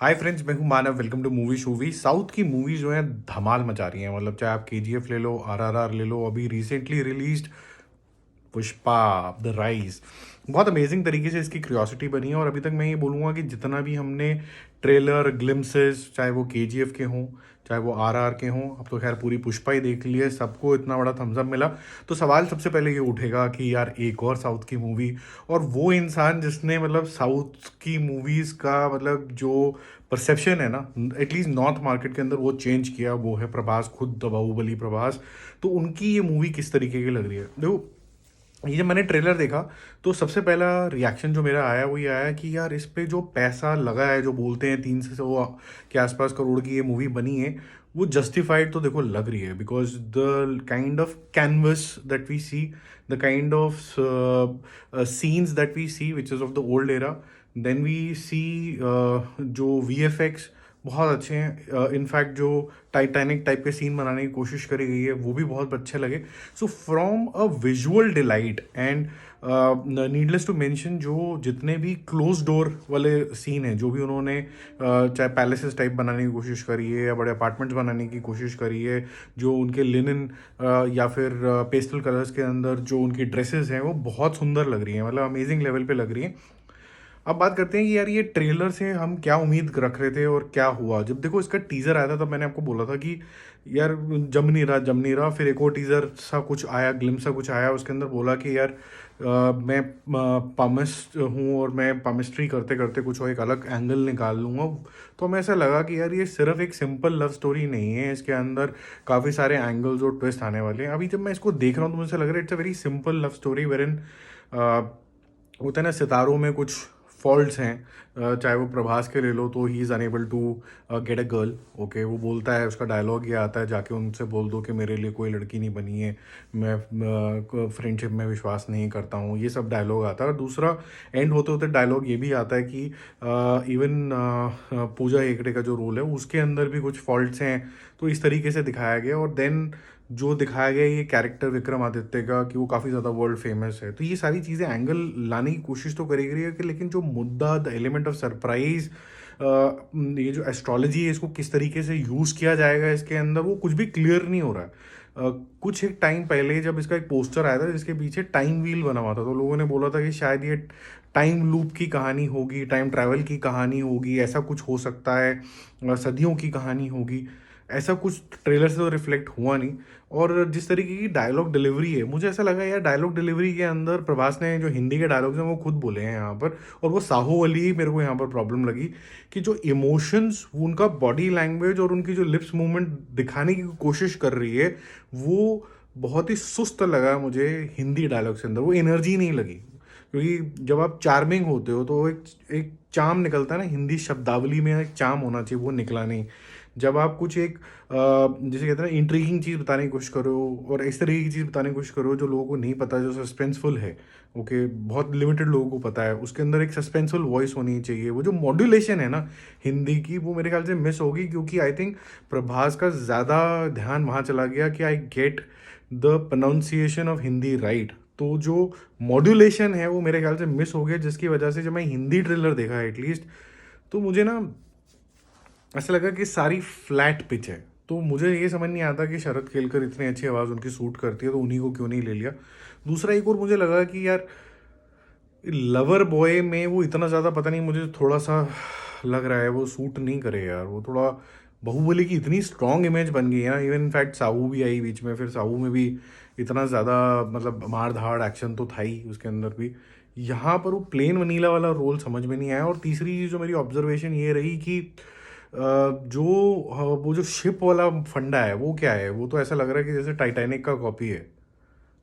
हाय friends, मैं हूं Manav. Welcome to movie शूवी। साउथ की मूवीज जो है धमाल मचा रही हैं। मतलब चाहे आप केजीएफ ले लो, आरआरआर ले लो, अभी recently released Pushpa the rise, बहुत अमेजिंग तरीके से इसकी क्यूरियोसिटी बनी है। और अभी तक मैं ये बोलूँगा कि जितना भी हमने ट्रेलर ग्लिम्सेस, चाहे वो केजीएफ के हों, चाहे वो आरआर के हों, अब तो खैर पूरी पुष्पा ही देख ली है, सबको इतना बड़ा थम्स अप मिला। तो सवाल सबसे पहले ये उठेगा कि यार एक और साउथ की मूवी, और वो इंसान जिसने मतलब साउथ की मूवीज़ का मतलब जो परसेप्शन है ना, एटलीस्ट नॉर्थ मार्केट के अंदर वो चेंज किया, वो है प्रभास खुद, द बाहुबली प्रभास। तो उनकी ये मूवी किस तरीके की लग रही है, देखो। ये जब मैंने ट्रेलर देखा तो सबसे पहला रिएक्शन जो मेरा आया वो ये आया कि यार इस पे जो पैसा लगा है, जो बोलते हैं 300 के आसपास करोड़ की ये मूवी बनी है, वो जस्टिफाइड तो देखो लग रही है। Because the kind of canvas that we see, the kind of scenes that we see which is of the old era, then we see जो वीएफएक्स बहुत अच्छे हैं। इनफैक्ट जो टाइटैनिक टाइप के सीन बनाने की कोशिश करी गई है वो भी बहुत अच्छे लगे। So from a visual delight and needless to mention, जो जितने भी क्लोज डोर वाले सीन हैं, जो भी उन्होंने चाहे पैलेसेस टाइप बनाने की कोशिश करी है या बड़े अपार्टमेंट्स बनाने की कोशिश करी है, जो उनके लिनन या फिर पेस्टल कलर्स के अंदर जो उनकी ड्रेसेस हैं वो बहुत सुंदर लग रही हैं, मतलब अमेजिंग लेवल पे लग रही हैं। अब बात करते हैं कि यार ये ट्रेलर से हम क्या उम्मीद रख रहे थे और क्या हुआ। जब देखो इसका टीज़र आया था तब मैंने आपको बोला था कि यार जम नहीं रहा। फिर एक और टीज़र सा कुछ आया, ग्लिम्स सा कुछ आया, उसके अंदर बोला कि यार मैं पामिस्ट हूँ और मैं पामिस्ट्री करते करते कुछ और एक अलग एंगल निकाल लूँगा। तो हमें ऐसा लगा कि यार ये सिर्फ एक सिंपल लव स्टोरी नहीं है, इसके अंदर काफ़ी सारे एंगल्स और ट्विस्ट आने वाले हैं। अभी जब मैं इसको देख रहा हूँ तो मुझे लग रहा है it's a very simple love story wherein होता है ना, सितारों में कुछ फॉल्ट्स हैं। चाहे वो प्रभास के ले लो तो he is unable to get a girl. Okay, वो बोलता है, उसका डायलॉग ये आता है, जाके उनसे बोल दो कि मेरे लिए कोई लड़की नहीं बनी है, मैं फ्रेंडशिप में विश्वास नहीं करता हूँ, ये सब डायलॉग आता है। और दूसरा, एंड होते होते डायलॉग ये भी आता है कि इवन पूजा हेगड़े का जो रोल है उसके अंदर भी कुछ फॉल्ट्स हैं। तो इस तरीके से दिखाया गया। और देन जो दिखाया गया ये कैरेक्टर विक्रमादित्य का कि वो काफ़ी ज़्यादा वर्ल्ड फेमस है, तो ये सारी चीज़ें एंगल लाने की कोशिश तो करी गई है कि, लेकिन जो मुद्दा, द एलिमेंट ऑफ सरप्राइज, ये जो एस्ट्रोलॉजी है इसको किस तरीके से यूज़ किया जाएगा इसके अंदर, वो कुछ भी क्लियर नहीं हो रहा है। कुछ एक टाइम पहले जब इसका एक पोस्टर आया था जिसके पीछे टाइम व्हील बना हुआ था, तो लोगों ने बोला था कि शायद ये टाइम लूप की कहानी होगी, टाइम ट्रैवल की कहानी होगी, ऐसा कुछ हो सकता है, सदियों की कहानी होगी। ऐसा कुछ ट्रेलर से तो रिफ्लेक्ट हुआ नहीं। और जिस तरीके की डायलॉग डिलीवरी है, मुझे ऐसा लगा यार डायलॉग डिलीवरी के अंदर प्रभास ने जो हिंदी के डायलॉग्स हैं वो खुद बोले हैं यहाँ पर। और वो साहो वाली ही मेरे को यहाँ पर प्रॉब्लम लगी कि जो इमोशंस, उनका बॉडी लैंग्वेज और उनकी जो लिप्स मूवमेंट दिखाने की कोशिश कर रही है, वो बहुत ही सुस्त लगा मुझे हिंदी डायलॉग्स के अंदर। वो एनर्जी नहीं लगी, क्योंकि जब आप चार्मिंग होते हो तो एक एक चार्म निकलता है ना, हिंदी शब्दावली में एक चार्म होना चाहिए, वो निकला नहीं। जब आप कुछ एक जिसे कहते हैं ना इंट्रीगिंग चीज़ बताने की कोशिश करो और इस तरीके की चीज़ बताने की कोशिश करो जो लोगों को नहीं पता, जो सस्पेंसफुल है, ओके, बहुत लिमिटेड लोगों को पता है, उसके अंदर एक सस्पेंसफुल वॉइस होनी चाहिए। वो जो मॉड्यूलेशन है ना हिंदी की, वो मेरे ख्याल से मिस होगी, क्योंकि आई थिंक प्रभास का ज़्यादा ध्यान वहाँ चला गया कि I get the pronunciation of Hindi right. तो जो मॉड्यूलेशन है वो मेरे ख्याल से मिस हो गया, जिसकी वजह से जब मैं हिंदी ट्रेलर देखा एटलीस्ट, तो मुझे ना ऐसा लगा कि सारी फ्लैट पिच है। तो मुझे ये समझ नहीं आता कि शरद केलकर इतनी अच्छी आवाज़ उनकी सूट करती है तो उन्हीं को क्यों नहीं ले लिया। दूसरा एक और मुझे लगा कि यार लवर बॉय में वो इतना ज़्यादा पता नहीं, मुझे थोड़ा सा लग रहा है वो सूट नहीं करे यार। वो थोड़ा बाहुबली की इतनी स्ट्रॉन्ग इमेज बन गई है ना, इवन इनफैक्ट साहू भी आई बीच में, फिर साहू में भी इतना ज़्यादा मतलब मार धाड़ एक्शन तो था ही उसके अंदर भी। यहाँ पर वो प्लेन वनीला वाला रोल समझ में नहीं आया। और तीसरी चीज़ जो मेरी ऑब्जर्वेशन ये रही कि वो जो शिप वाला फंडा है वो क्या है, वो तो ऐसा लग रहा है कि जैसे टाइटैनिक का कॉपी है।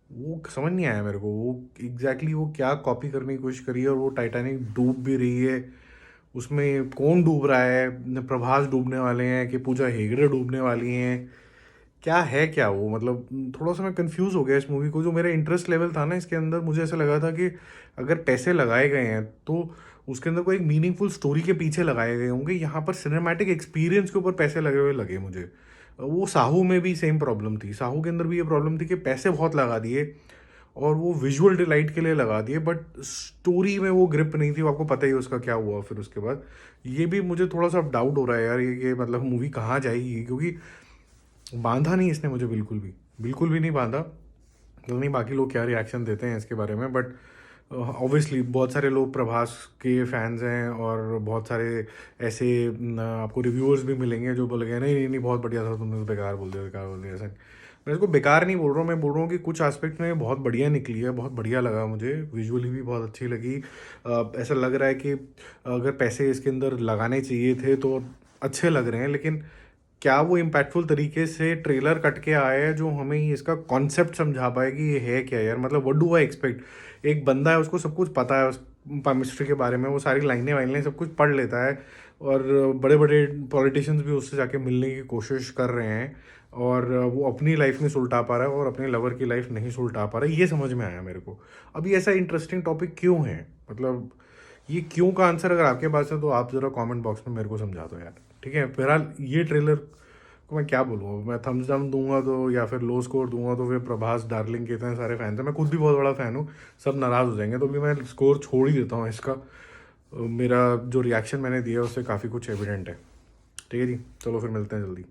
वो समझ नहीं आया मेरे को, वो एग्जैक्टली वो क्या कॉपी करने की कोशिश करी है। और वो टाइटैनिक डूब भी रही है, उसमें कौन डूब रहा है, प्रभास डूबने वाले हैं कि पूजा हेगड़े डूबने वाली हैं, क्या है क्या वो, मतलब थोड़ा सा मैं कंफ्यूज हो गया इस मूवी को। जो मेरा इंटरेस्ट लेवल था ना इसके अंदर, मुझे ऐसा लगा था कि अगर पैसे लगाए गए हैं तो उसके अंदर कोई एक मीनिंगफुल स्टोरी के पीछे लगाए गए होंगे। यहाँ पर सिनेमैटिक एक्सपीरियंस के ऊपर पैसे लगे हुए लगे मुझे। वो साहू में भी सेम प्रॉब्लम थी, साहू के अंदर भी ये प्रॉब्लम थी कि पैसे बहुत लगा दिए और वो विजुअल डिलाइट के लिए लगा दिए, बट स्टोरी में वो ग्रिप नहीं थी। वो आपको पता ही है उसका क्या हुआ फिर उसके बाद। ये भी मुझे थोड़ा सा डाउट हो रहा है यार, ये मतलब मूवी कहाँ जाएगी, क्योंकि बांधा नहीं इसने मुझे, बिल्कुल भी नहीं बांधा। पता नहीं बाकी लोग क्या रिएक्शन देते हैं इसके बारे में, बट ऑब्वियसली बहुत सारे लोग प्रभास के फैंस हैं और बहुत सारे ऐसे आपको रिव्यूअर्स भी मिलेंगे जो बोलेंगे नहीं नहीं नहीं बहुत बढ़िया था, तुमने तो बेकार बोल दिया ऐसा। मैं इसको बेकार नहीं बोल रहा हूँ, मैं बोल रहा हूँ कि कुछ एस्पेक्ट में बहुत बढ़िया निकली है, बहुत बढ़िया लगा मुझे, विजुअली भी बहुत अच्छी लगी। ऐसा लग रहा है कि अगर पैसे इसके अंदर लगाने चाहिए थे तो अच्छे लग रहे हैं, लेकिन क्या वो इम्पैक्टफुल तरीके से ट्रेलर कट के आया है जो हमें इसका कॉन्सेप्ट समझा पाए कि ये है क्या यार। मतलब व्हाट डू आई एक्सपेक्ट। एक बंदा है, उसको सब कुछ पता है उस केमिस्ट्री के बारे में, वो सारी लाइनें वाइनें सब कुछ पढ़ लेता है, और बड़े बड़े पॉलिटिशियंस भी उससे जाके मिलने की कोशिश कर रहे हैं, और वो अपनी लाइफ नहीं सुलटा पा रहा है और अपने लवर की लाइफ नहीं सुलटा पा रहा है। ये समझ में आया मेरे को। अभी ऐसा इंटरेस्टिंग टॉपिक क्यों है, मतलब ये क्यों का आंसर अगर आपके पास है तो आप ज़रा कमेंट बॉक्स में मेरे को समझा दो यार। ठीक है, फिलहाल ये ट्रेलर को मैं क्या बोलूँ, मैं थम्स डाउन दूंगा तो या फिर लो स्कोर दूंगा तो फिर प्रभास डार्लिंग के इतने सारे फैंस हैं, मैं खुद भी बहुत बड़ा फ़ैन हूँ, सब नाराज़ हो जाएंगे, तो भी मैं स्कोर छोड़ ही देता हूँ इसका। मेरा जो रिएक्शन मैंने दिया उससे काफ़ी कुछ एविडेंट है। ठीक है जी, चलो फिर मिलते हैं जल्दी।